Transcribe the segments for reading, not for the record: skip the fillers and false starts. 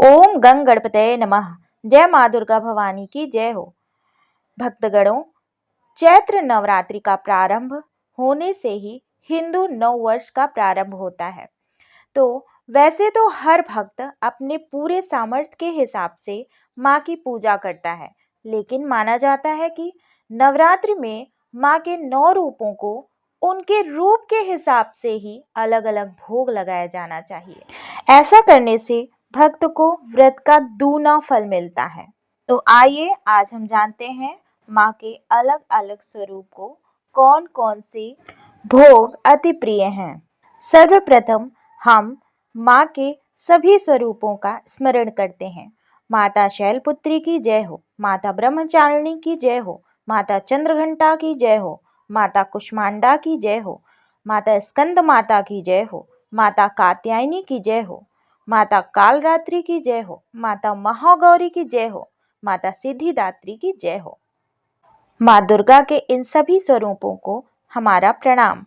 ओम गंग गणपतये नमः। जय माँ दुर्गा भवानी की जय हो। भक्तगणों, चैत्र नवरात्रि का प्रारंभ होने से ही हिंदू नव वर्ष का प्रारंभ होता है। तो वैसे तो हर भक्त अपने पूरे सामर्थ्य के हिसाब से माँ की पूजा करता है, लेकिन माना जाता है कि नवरात्रि में माँ के 9 रूपों को उनके रूप के हिसाब से ही अलग अलग भोग लगाया जाना चाहिए। ऐसा करने से भक्त को व्रत का दूना फल मिलता है। तो आइए आज हम जानते हैं माँ के अलग अलग स्वरूप को कौन कौन से भोग अति प्रिय हैं। सर्वप्रथम हम माँ के सभी स्वरूपों का स्मरण करते हैं। माता शैलपुत्री की जय हो, माता ब्रह्मचारिणी की जय हो, माता चंद्रघंटा की जय हो, माता कुष्मांडा की जय हो, माता स्कंद माता की जय हो, माता कात्यायनी की जय हो, माता कालरात्रि की जय हो, माता महागौरी की जय हो, माता सिद्धिदात्री की जय हो। माँ दुर्गा के इन सभी स्वरूपों को हमारा प्रणाम।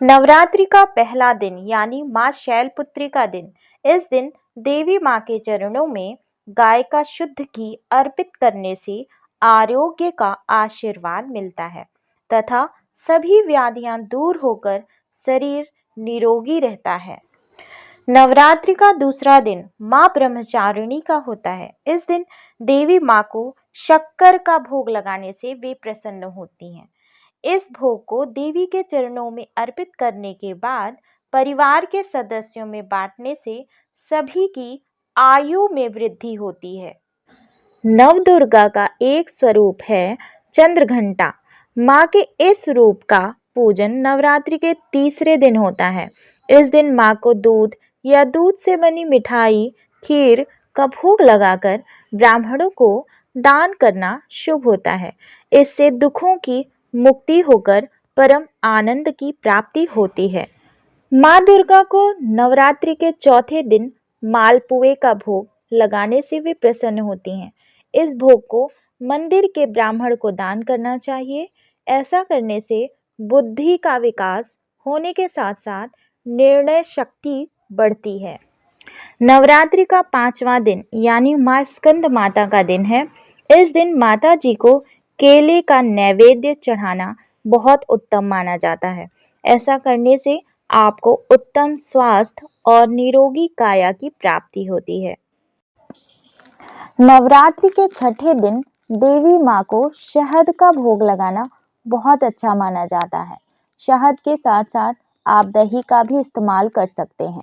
नवरात्रि का पहला दिन यानी माँ शैलपुत्री का दिन। इस दिन देवी माँ के चरणों में गाय का शुद्ध घी अर्पित करने से आरोग्य का आशीर्वाद मिलता है तथा सभी व्याधियां दूर होकर शरीर निरोगी रहता है। नवरात्रि का दूसरा दिन माँ ब्रह्मचारिणी का होता है। इस दिन देवी माँ को शक्कर का भोग लगाने से वे प्रसन्न होती हैं। इस भोग को देवी के चरणों में अर्पित करने के बाद परिवार के सदस्यों में बांटने से सभी की आयु में वृद्धि होती है। नवदुर्गा का एक स्वरूप है चंद्रघंटा। माँ के इस रूप का पूजन नवरात्रि के तीसरे दिन होता है। इस दिन माँ को दूध या दूध से बनी मिठाई, खीर का भोग लगाकर ब्राह्मणों को दान करना शुभ होता है। इससे दुखों की मुक्ति होकर परम आनंद की प्राप्ति होती है। माँ दुर्गा को नवरात्रि के चौथे दिन मालपुए का भोग लगाने से वे प्रसन्न होती हैं। इस भोग को मंदिर के ब्राह्मण को दान करना चाहिए। ऐसा करने से बुद्धि का विकास होने के साथ साथ निर्णय शक्ति बढ़ती है। नवरात्रि का 5वां दिन यानी माँ स्कंद माता का दिन है। इस दिन माता जी को केले का नैवेद्य चढ़ाना बहुत उत्तम माना जाता है। ऐसा करने से आपको उत्तम स्वास्थ्य और निरोगी काया की प्राप्ति होती है। नवरात्रि के छठे दिन देवी माँ को शहद का भोग लगाना बहुत अच्छा माना जाता है। शहद के साथ साथ आप दही का भी इस्तेमाल कर सकते हैं,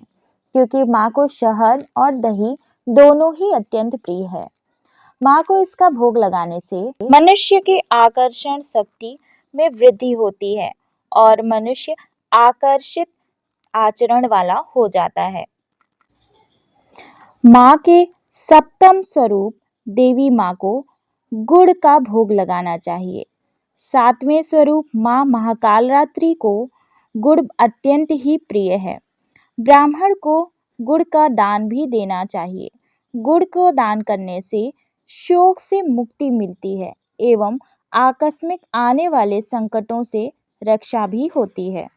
क्योंकि माँ को शहद और दही दोनों ही अत्यंत प्रिय है। माँ को इसका भोग लगाने से मनुष्य की आकर्षण शक्ति में वृद्धि होती है और मनुष्य आकर्षित आचरण वाला हो जाता है। माँ के सप्तम स्वरूप देवी माँ को गुड़ का भोग लगाना चाहिए। 7वें स्वरूप माँ महाकालरात्रि को गुड़ अत्यंत ही प्रिय है। ब्राह्मण को गुड़ का दान भी देना चाहिए। गुड़ को दान करने से शोक से मुक्ति मिलती है एवं आकस्मिक आने वाले संकटों से रक्षा भी होती है।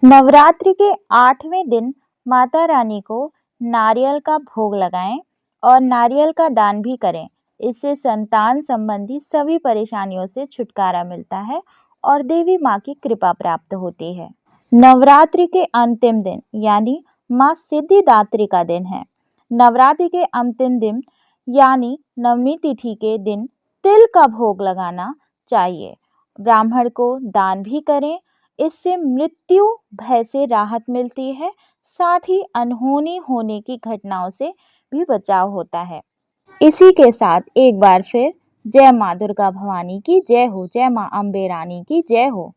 नवरात्रि के 8वें दिन माता रानी को नारियल का भोग लगाएं और नारियल का दान भी करें। इससे संतान संबंधी सभी परेशानियों से छुटकारा मिलता है और देवी माँ की कृपा प्राप्त होती है। नवरात्रि के अंतिम दिन यानी माँ सिद्धिदात्री का दिन है। नवरात्रि के अंतिम दिन यानी नवमी तिथि के दिन तिल का भोग लगाना चाहिए। ब्राह्मण को दान भी करें। इससे मृत्यु भय से राहत मिलती है, साथ ही अनहोनी होने की घटनाओं से भी बचाव होता है। इसी के साथ एक बार फिर जय माँ दुर्गा भवानी की जय हो, जय माँ अम्बे रानी की जय हो।